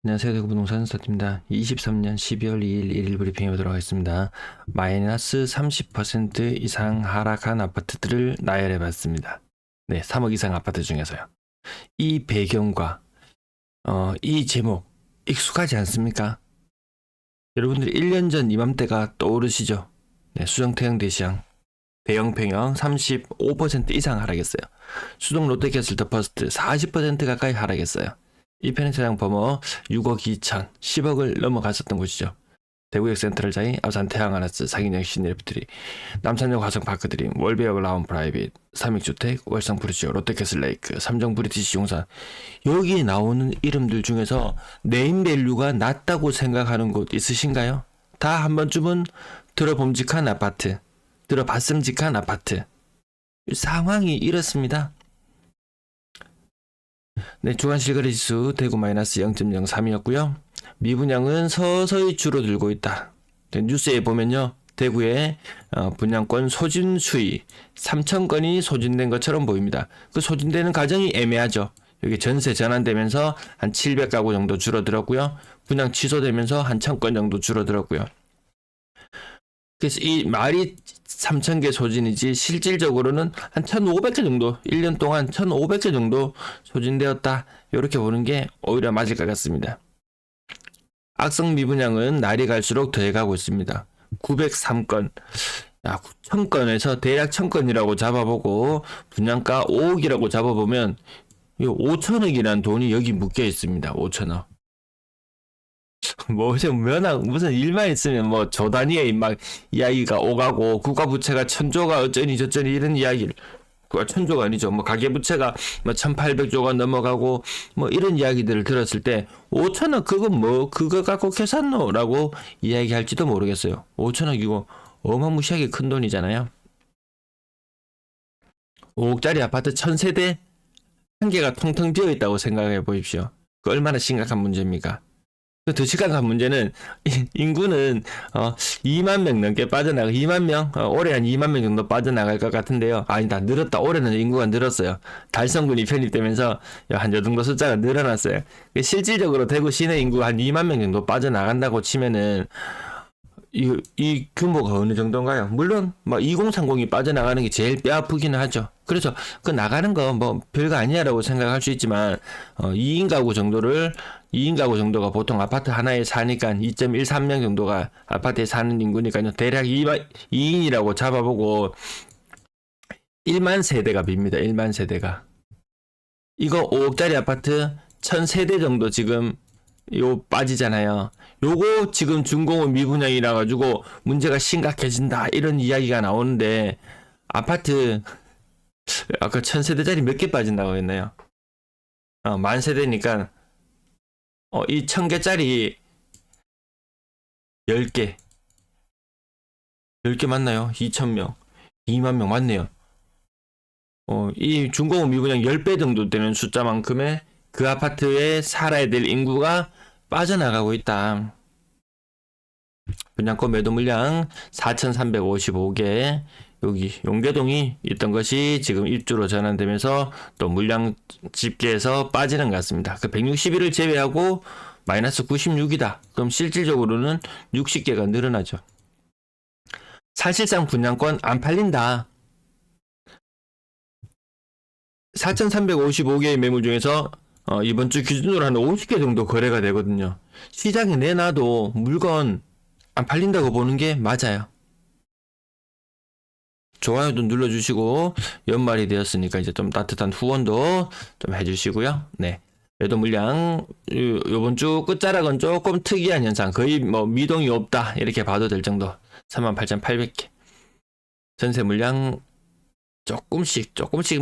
안녕하세요. 대구 부동산 스타트입니다. 23년 12월 2일 1일 브리핑해 보도록 하겠습니다. 마이너스 30% 이상 하락한 아파트들을 나열해 봤습니다. 네, 3억 이상 아파트 중에서요. 이 배경과 이 제목 익숙하지 않습니까? 여러분들 1년 전 이맘때가 떠오르시죠? 네, 수정태형 대시양 대형 평형 35% 이상 하락했어요. 수동 롯데캐슬 더 퍼스트 40% 가까이 하락했어요. 이 편의 세상 범어 6억 2천, 10억을 넘어갔었던 곳이죠. 대구역 센트럴자이, 아산 태양아라스, 상인역 시내리프트리, 남산역 화성파크드림, 월배역 라운 프라이빗, 삼익주택, 월성 브리지오, 롯데캐슬 레이크, 삼정 브리티시 용산. 여기 나오는 이름들 중에서 네임밸류가 낮다고 생각하는 곳 있으신가요? 다 한 번쯤은 들어봄직한 아파트, 들어봤음직한 아파트. 상황이 이렇습니다. 네, 주간 실거래지수 대구 마이너스 0.03이었고요. 미분양은 서서히 줄어들고 있다. 네, 뉴스에 보면요. 대구의 분양권 소진 수위 3,000건이 소진된 것처럼 보입니다. 그 소진되는 과정이 애매하죠. 여기 전세 전환되면서 한 700가구 정도 줄어들었고요. 분양 취소되면서 한 1,000건 정도 줄어들었고요. 그래서 이 말이 3,000개 소진이지 실질적으로는 한 1,500개 정도 1년 동안 1,500개 정도 소진되었다. 이렇게 보는 게 오히려 맞을 것 같습니다. 악성 미분양은 날이 갈수록 더해가고 있습니다. 903건 1,000건에서 대략 1,000건이라고 잡아보고 분양가 5억이라고 잡아보면 5천억이라는 돈이 여기 묶여 있습니다. 5천억. 뭐 무슨 일만 있으면 뭐 조 단위의 막 이야기가 오가고 국가부채가 1,000조가 어쩌니 저쩌니 이런 이야기를, 그가 1,000조가 아니죠. 뭐 가계부채가 뭐 1,800조가 넘어가고 뭐 이런 이야기들을 들었을 때 5천억 그거 갖고 계산노라고 이야기할지도 모르겠어요. 5천억이고 어마무시하게 큰 돈이잖아요. 5억짜리 아파트 1,000세대 한 개가 텅텅 비어 있다고 생각해 보십시오. 그 얼마나 심각한 문제입니까? 더 심각한 문제는 인구는 2만 명 넘게 빠져나가 2만 명 올해 한 2만 명 정도 빠져나갈 것 같은데요. 아니다, 늘었다. 올해는 인구가 늘었어요. 달성군이 편입되면서 한 요 정도 숫자가 늘어났어요. 실질적으로 대구 시내 인구 한 2만 명 정도 빠져나간다고 치면은 이 규모가 어느 정도인가요? 물론 뭐 2030이 빠져나가는 게 제일 뼈아프기는 하죠. 그래서 그 나가는 거 뭐 별거 아니야라고 생각할 수 있지만 2인 가구 정도가 보통 아파트 하나에 사니까 2.13명 정도가 아파트에 사는 인구니까요. 대략 2인이라고 잡아보고 1만 세대가 빕니다. 1만 세대가. 이거 5억짜리 아파트 1,000세대 정도 지금 빠지잖아요. 요거 지금 준공은 미분양이라 가지고 문제가 심각해진다 이런 이야기가 나오는데, 아파트 아까 1,000세대짜리 몇 개 빠진다고 했나요? 만 세대니까 이 1,000개짜리 10개 10개 맞나요? 2,000명 2만 명 맞네요. 이 준공은 미분양 10배 정도 되는 숫자만큼의 그 아파트에 살아야 될 인구가 빠져나가고 있다. 분양권 매도 물량 4,355개, 여기 용계동이 있던 것이 지금 입주로 전환되면서 또 물량 집계에서 빠지는 것 같습니다. 그 161을 제외하고 마이너스 96이다. 그럼 실질적으로는 60개가 늘어나죠. 사실상 분양권 안 팔린다. 4,355개의 매물 중에서 이번 주 기준으로 한 50개 정도 거래가 되거든요. 시장에 내놔도 물건 안 팔린다고 보는 게 맞아요. 좋아요도 눌러주시고, 연말이 되었으니까 이제 좀 따뜻한 후원도 좀 해주시고요. 네. 매도 물량, 요번 주 끝자락은 조금 특이한 현상, 거의 뭐 미동이 없다 이렇게 봐도 될 정도. 38,800개. 전세 물량 조금씩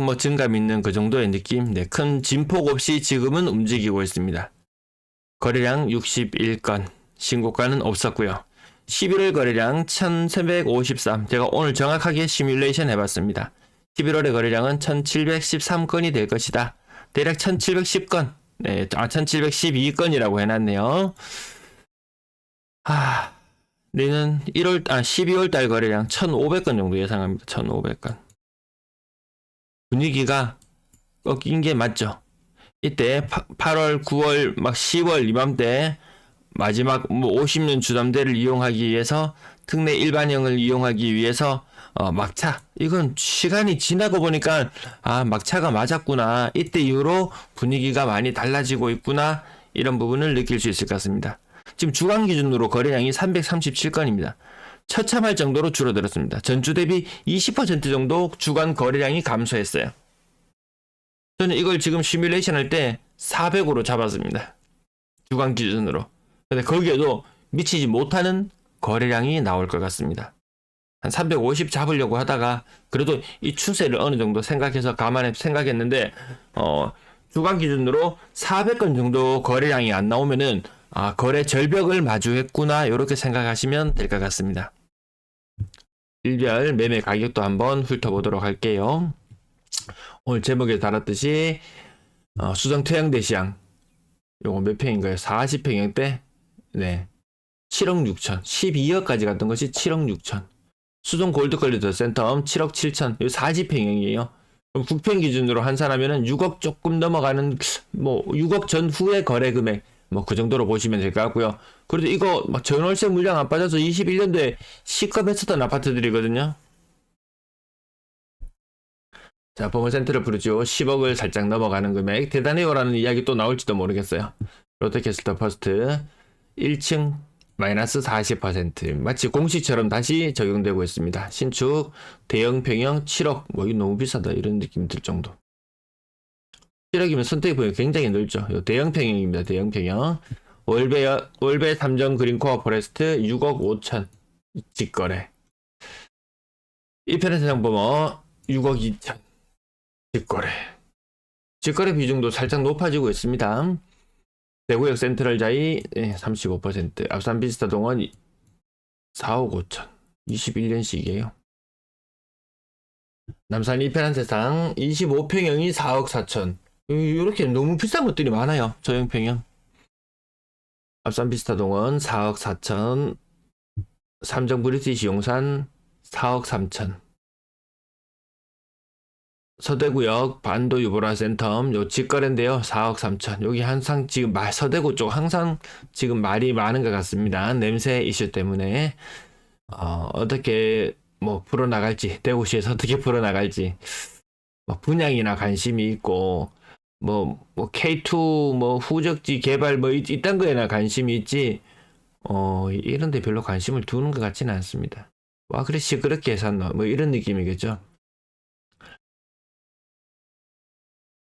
뭐 증감 있는 그 정도의 느낌. 네, 큰 진폭 없이 지금은 움직이고 있습니다. 거래량 61건, 신고가는 없었고요. 11월 거래량 1,353. 제가 오늘 정확하게 시뮬레이션 해봤습니다. 11월의 거래량은 1,713건이 될 것이다. 대략 1,710건. 네, 1,712건이라고 해놨네요. 내년 12월 달 거래량 1,500건 정도 예상합니다. 1,500건. 분위기가 꺾인 게 맞죠. 이때 8월, 9월, 막 10월 이맘때 마지막 뭐 50년 주담대를 이용하기 위해서 특례 일반형을 이용하기 위해서 막차 이건 시간이 지나고 보니까 아 막차가 맞았구나 이때 이후로 분위기가 많이 달라지고 있구나 이런 부분을 느낄 수 있을 것 같습니다. 지금 주간 기준으로 거래량이 337건입니다. 처참할 정도로 줄어들었습니다. 전주 대비 20% 정도 주간 거래량이 감소했어요. 저는 이걸 지금 시뮬레이션 할 때 400으로 잡았습니다. 주간 기준으로. 근데 거기에도 미치지 못하는 거래량이 나올 것 같습니다. 한 350 잡으려고 하다가 그래도 이 추세를 어느 정도 생각해서 생각했는데 주간 기준으로 400건 정도 거래량이 안 나오면은 아 거래 절벽을 마주했구나 이렇게 생각하시면 될 것 같습니다. 일별 매매 가격도 한번 훑어보도록 할게요. 오늘 제목에 달았듯이 수성 태양대 시장 요거 몇 평인가요? 40평형대 네 7억 6천 12억까지 갔던 것이 7억 6천 수성 골드컬리드 센텀 7억 7천 요 40평형이에요. 그럼 9평 기준으로 환산하면은 6억 조금 넘어가는 뭐 6억 전후의 거래 금액 뭐 그 정도로 보시면 될 것 같고요. 그래도 이거 막 전월세 물량 안 빠져서 21년도에 시가했었던 아파트들이거든요. 자, 보물센터를 부르죠. 10억을 살짝 넘어가는 금액. 대단해요라는 이야기 또 나올지도 모르겠어요. 롯데캐스터 퍼스트 1층 마이너스 40% 마치 공시처럼 다시 적용되고 있습니다. 신축 대형 평형 7억 뭐 이거 너무 비싸다 이런 느낌 들 정도. 7억이면 선택이 보면 굉장히 넓죠. 대형 평형입니다. 대형 평형. 월배 삼정 그린코어 포레스트 6억 5천 직거래. 1편의 세상범어 6억 2천 직거래. 직거래 비중도 살짝 높아지고 있습니다. 대구역 센트럴자이 35%, 앞산 비스타 동원 4억 5천 21년식이에요. 남산 1편한 세상 25평형이 4억 4천 이렇게 너무 비싼 것들이 많아요. 저형평형 앞산 비스타 동원 4억 4천 삼정 브리티시 용산 4억 3천 서대구역 반도 유보라 센텀 요 직거래인데요. 4억 3천 여기 항상 지금 서대구 쪽 항상 지금 말이 많은 것 같습니다. 냄새 이슈 때문에 어떻게 뭐 풀어나갈지 대구시에서 어떻게 풀어나갈지 뭐 분양이나 관심이 있고 뭐 K2 뭐 후적지 개발 뭐 이딴 거에나 관심이 있지 이런 데 별로 관심을 두는 것 같지는 않습니다. 와 그래 시끄럽게 샀나 뭐 이런 느낌이겠죠.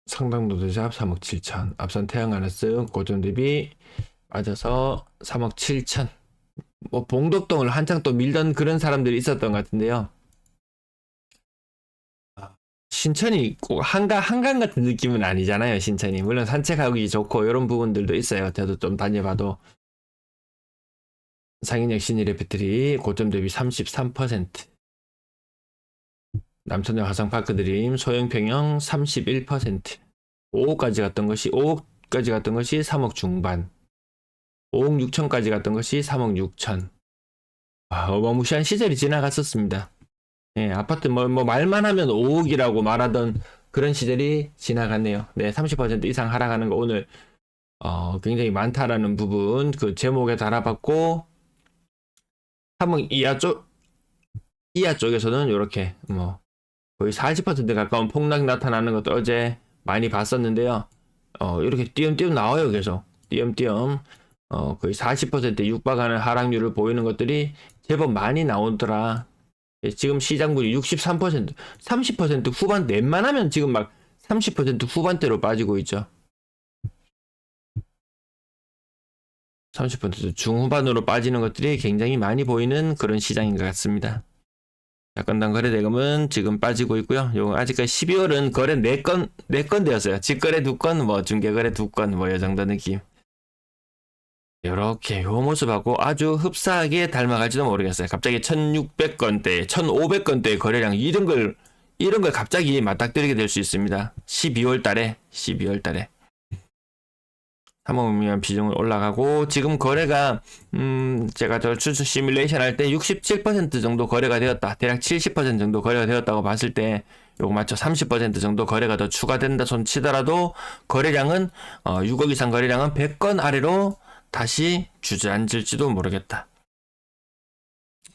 상당도 대샵 3억 7천 앞산 태양하나스 고점 대비 맞아서 3억 7천 뭐 봉덕동을 한창 또 밀던 그런 사람들이 있었던 것 같은데요. 신천이 꼭 한강 같은 느낌은 아니잖아요. 신천이 물론 산책하기 좋고 이런 부분들도 있어요. 저도 좀 다녀봐도 상인역 신일 애피트리 고점 대비 33% 남천역 화성파크드림 소형평형 31% 5억까지 갔던 것이 3억 중반 5억 6천까지 갔던 것이 3억 6천 어마무시한 시절이 지나갔었습니다. 예, 아파트 뭐 말만 하면 5억이라고 말하던 그런 시절이 지나갔네요. 네, 30% 이상 하락하는 거 오늘 굉장히 많다라는 부분 그 제목에 달아봤고 3억 이하 쪽에서는 이렇게 뭐 거의 40% 가까운 폭락 나타나는 것도 어제 많이 봤었는데요. 이렇게 띄엄띄엄 나와요. 계속 띄엄띄엄 거의 40% 육박하는 하락률을 보이는 것들이 제법 많이 나오더라. 지금 시장분이 63%, 30% 후반 웬만하면 지금 막 30% 후반대로 빠지고 있죠. 30% 중후반으로 빠지는 것들이 굉장히 많이 보이는 그런 시장인 것 같습니다. 자, 건당 거래 대금은 지금 빠지고 있고요. 요 아직까지 12월은 거래 4건 되었어요. 직거래 2건, 뭐 중개거래 2건, 뭐 이 정도 느낌. 이렇게 요 모습하고 아주 흡사하게 닮아갈지도 모르겠어요. 갑자기 1600건대, 1500건대 거래량 이런 걸 갑자기 맞닥뜨리게 될 수 있습니다. 12월 달에 3억 미만 비중을 올라가고 지금 거래가 제가 저 추수 시뮬레이션 할 때 67% 정도 거래가 되었다. 대략 70% 정도 거래가 되었다고 봤을 때 요거 맞죠? 30% 정도 거래가 더 추가된다 손 치더라도 거래량은 6억 이상 거래량은 100건 아래로 다시 주저앉을지도 모르겠다.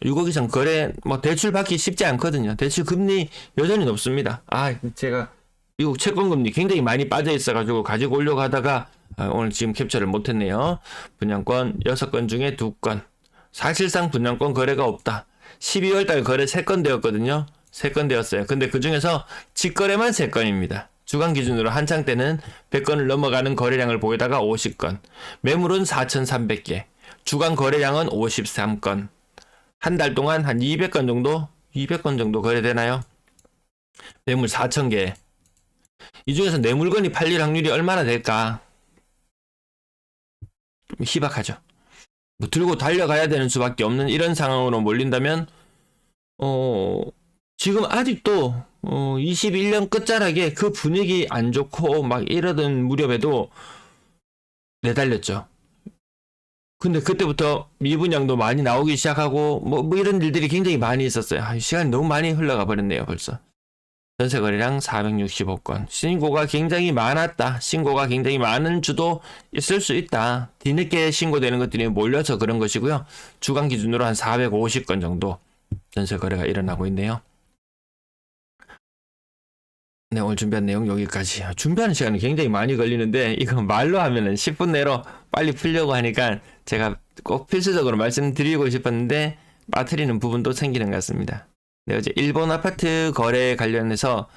6억 이상 거래 뭐 대출 받기 쉽지 않거든요. 대출 금리 여전히 높습니다. 제가 미국 채권 금리 굉장히 많이 빠져 있어 가지고 가지고 오려고 하다가 오늘 지금 캡처를 못 했네요. 분양권 6건 중에 2건. 사실상 분양권 거래가 없다. 12월 달 거래 3건 되었거든요. 3건 되었어요. 근데 그 중에서 직거래만 3건입니다. 주간 기준으로 한창 때는 100건을 넘어가는 거래량을 보이다가 50건. 매물은 4,300개. 주간 거래량은 53건. 한 달 동안 한 200건 정도 거래되나요? 매물 4,000개. 이 중에서 내 물건이 팔릴 확률이 얼마나 될까? 좀 희박하죠. 뭐 들고 달려가야 되는 수밖에 없는 이런 상황으로 몰린다면 지금 아직도 21년 끝자락에 그 분위기 안 좋고 막 이러던 무렵에도 내달렸죠. 근데 그때부터 미분양도 많이 나오기 시작하고 뭐 이런 일들이 굉장히 많이 있었어요. 시간이 너무 많이 흘러가 버렸네요. 벌써 전세 거래량 465건. 신고가 굉장히 많았다. 신고가 굉장히 많은 주도 있을 수 있다. 뒤늦게 신고되는 것들이 몰려서 그런 것이고요. 주간 기준으로 한 450건 정도 전세 거래가 일어나고 있네요. 네, 오늘 준비한 내용 여기까지. 준비하는 시간이 굉장히 많이 걸리는데 이거 말로 하면은 10분 내로 빨리 풀려고 하니까 제가 꼭 필수적으로 말씀드리고 싶었는데 빠뜨리는 부분도 생기는 것 같습니다. 네, 어제 일본 아파트 거래 관련해서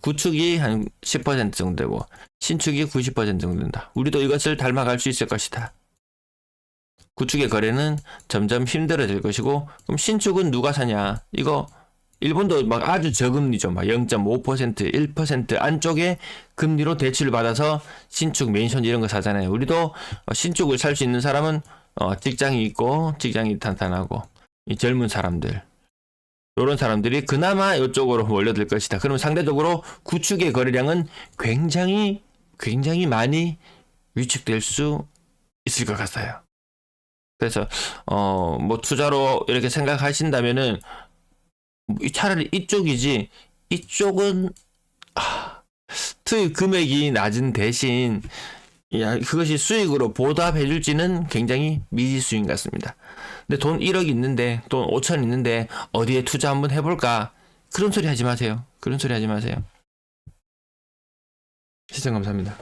구축이 한 10% 정도 되고 신축이 90% 정도 된다. 우리도 이것을 닮아갈 수 있을 것이다. 구축의 거래는 점점 힘들어질 것이고 그럼 신축은 누가 사냐? 이거 일본도 막 아주 저금리죠. 막 0.5%, 1% 안쪽에 금리로 대출을 받아서 신축 맨션 이런 거 사잖아요. 우리도 신축을 살 수 있는 사람은 직장이 있고 직장이 탄탄하고 이 젊은 사람들 이런 사람들이 그나마 이쪽으로 몰려들 것이다. 그러면 상대적으로 구축의 거래량은 굉장히 많이 위축될 수 있을 것 같아요. 그래서 뭐 투자로 이렇게 생각하신다면은 차라리 이쪽이지 이쪽은 투입 금액이 낮은 대신 그것이 수익으로 보답해줄지는 굉장히 미지수인 것 같습니다. 근데 돈 1억 있는데 돈 5천 있는데 어디에 투자 한번 해볼까? 그런 소리 하지 마세요. 시청 감사합니다.